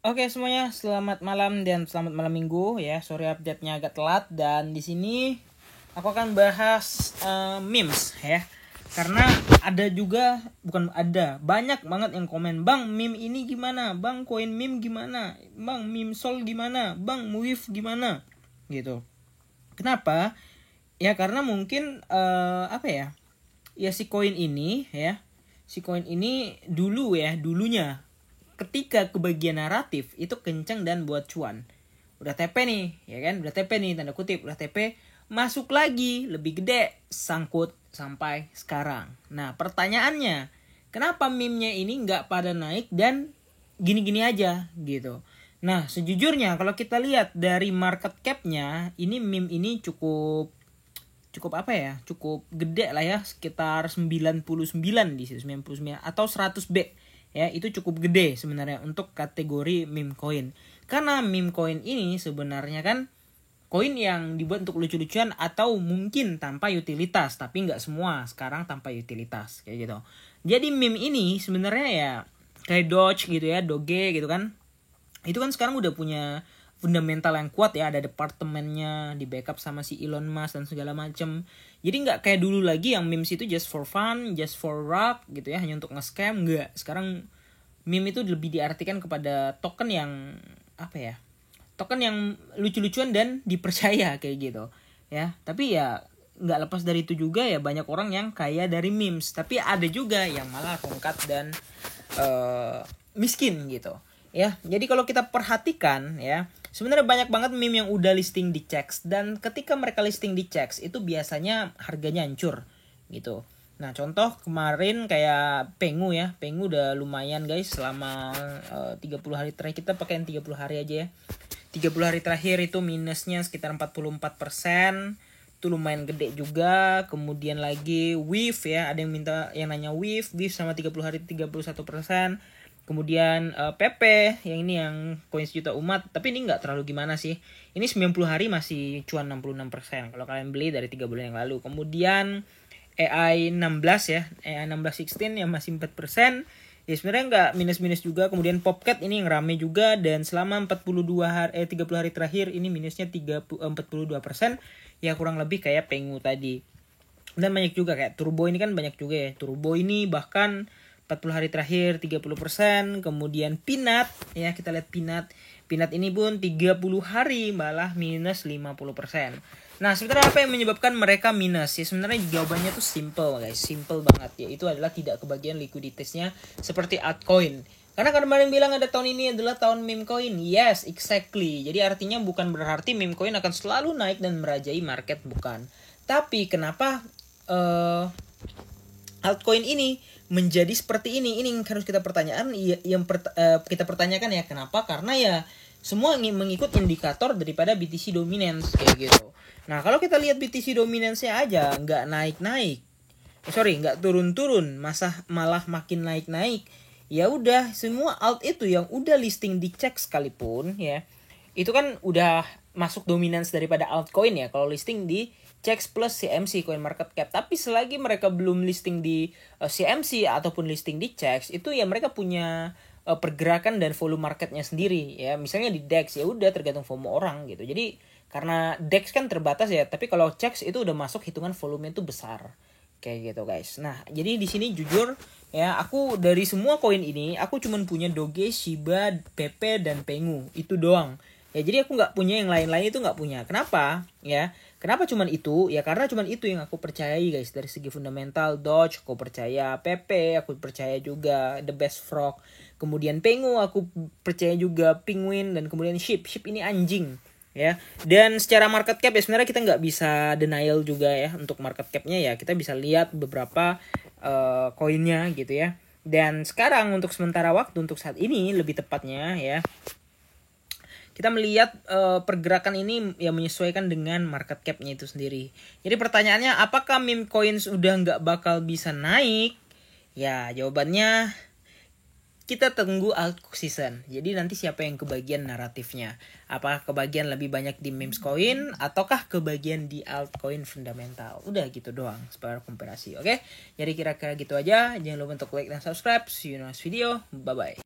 Oke semuanya, selamat malam dan selamat malam minggu ya. Sorry update-nya agak telat dan di sini aku akan bahas memes ya. Karena ada juga, bukan ada, banyak banget yang komen, "Bang, meme ini gimana? Bang, koin meme gimana? Bang, meme sol gimana? Bang, Wave gimana?" Gitu. Kenapa? Ya karena mungkin apa ya? Ya si koin ini ya. Si koin ini dulunya ketika kebagian naratif itu kenceng dan buat cuan. Udah TP nih, ya kan? Udah TP nih, tanda kutip, udah TP, masuk lagi, lebih gede, sangkut sampai sekarang. Nah, pertanyaannya, kenapa meme-nya ini nggak pada naik dan gini-gini aja gitu. Nah, sejujurnya kalau kita lihat dari market cap-nya, ini meme ini cukup cukup apa ya? Cukup gede lah ya, sekitar 99 di situ, 99 atau 100B. Ya, itu cukup gede sebenarnya untuk kategori meme coin. Karena meme coin ini sebenarnya kan koin yang dibuat untuk lucu-lucuan atau mungkin tanpa utilitas, tapi nggak semua sekarang tanpa utilitas kayak gitu. Jadi meme ini sebenarnya ya kayak Doge gitu ya, Doge gitu kan. Itu kan sekarang udah punya fundamental yang kuat ya, ada departemennya, di backup sama si Elon Musk dan segala macem. Jadi nggak kayak dulu lagi yang memes itu just for fun, just for rock gitu ya, hanya untuk nge-scam. Nggak, sekarang meme itu lebih diartikan kepada token yang apa ya, token yang lucu-lucuan dan dipercaya kayak gitu ya. Tapi ya nggak lepas dari itu juga ya, banyak orang yang kaya dari memes, tapi ada juga yang malah rongkat dan miskin gitu ya. Jadi kalau kita perhatikan ya, sebenarnya banyak banget meme yang udah listing di Cex, dan ketika mereka listing di Cex itu biasanya harganya hancur gitu. Nah, contoh kemarin kayak Pengu ya. Pengu udah lumayan guys selama 30 hari terakhir. Kita pakai yang 30 hari aja ya. 30 hari terakhir itu minusnya sekitar 44%. Itu lumayan gede juga. Kemudian lagi Wave ya, ada yang minta, yang nanya Wave sama 30 hari 31%. Kemudian PP yang ini yang koin sejuta umat, tapi ini nggak terlalu gimana sih. Ini 90 hari masih cuan 66% kalau kalian beli dari 3 bulan yang lalu. Kemudian AI 16 ya, AI 16 yang masih 4%. Ya sebenarnya nggak minus-minus juga. Kemudian Popcat ini yang rame juga, dan selama 30 hari terakhir ini minusnya 42%. Ya kurang lebih kayak Pengu tadi. Dan banyak juga kayak Turbo ini kan banyak juga ya. Turbo ini bahkan 40 hari terakhir 30%. Kemudian Peanut ya, kita lihat Peanut. Peanut ini pun 30 hari malah minus 50%. Nah, sebenarnya apa yang menyebabkan mereka minus? Ya sebenarnya jawabannya tuh simple guys, simple banget, yaitu adalah tidak kebagian likuiditasnya seperti altcoin. Karena kemarin bilang ada tahun ini adalah tahun meme coin. Yes, exactly. Jadi artinya bukan berarti meme coin akan selalu naik dan merajai market, bukan. Tapi kenapa altcoin ini menjadi seperti ini yang harus kita pertanyaan, kita pertanyakan ya, kenapa? Karena ya semua mengikut indikator daripada BTC dominance kayak gitu. Nah, kalau kita lihat BTC dominance-nya aja nggak naik-naik, nggak turun-turun, malah makin naik-naik. Ya udah, semua alt itu yang udah listing di Cex sekalipun ya, itu kan udah masuk dominance daripada altcoin ya kalau listing di Cex plus CMC Coin Market Cap. Tapi selagi mereka belum listing di CMC ataupun listing di Cex, itu ya mereka punya pergerakan dan volume marketnya sendiri ya. Misalnya di DEX ya udah tergantung volume orang gitu. Jadi karena DEX kan terbatas ya, tapi kalau Cex itu udah masuk hitungan volume itu besar kayak gitu guys. Nah, jadi di sini jujur ya, aku dari semua koin ini aku cuman punya Doge, Shiba, PP dan Pengu, itu doang. Ya jadi aku nggak punya yang lain-lain, itu nggak punya. Kenapa? Ya, kenapa cuman itu? Ya karena cuman itu yang aku percayai guys, dari segi fundamental. Doge aku percaya, PP aku percaya juga, The Best Frog. Kemudian Pengu aku percaya juga, Penguin, dan kemudian Ship ini anjing ya. Dan secara market cap ya sebenarnya kita nggak bisa denial juga ya untuk market capnya ya. Kita bisa lihat beberapa koinnya gitu ya. Dan sekarang untuk sementara waktu, untuk saat ini lebih tepatnya ya, kita melihat pergerakan ini yang menyesuaikan dengan market cap-nya itu sendiri. Jadi pertanyaannya, apakah meme coins udah nggak bakal bisa naik? Ya jawabannya kita tunggu alt season. Jadi nanti siapa yang kebagian naratifnya? Apakah kebagian lebih banyak di memes coin ataukah kebagian di altcoin fundamental? Udah gitu doang sebagai komparasi, oke? Jadi kira-kira gitu aja. Jangan lupa untuk like dan subscribe. See you in the next video. Bye bye.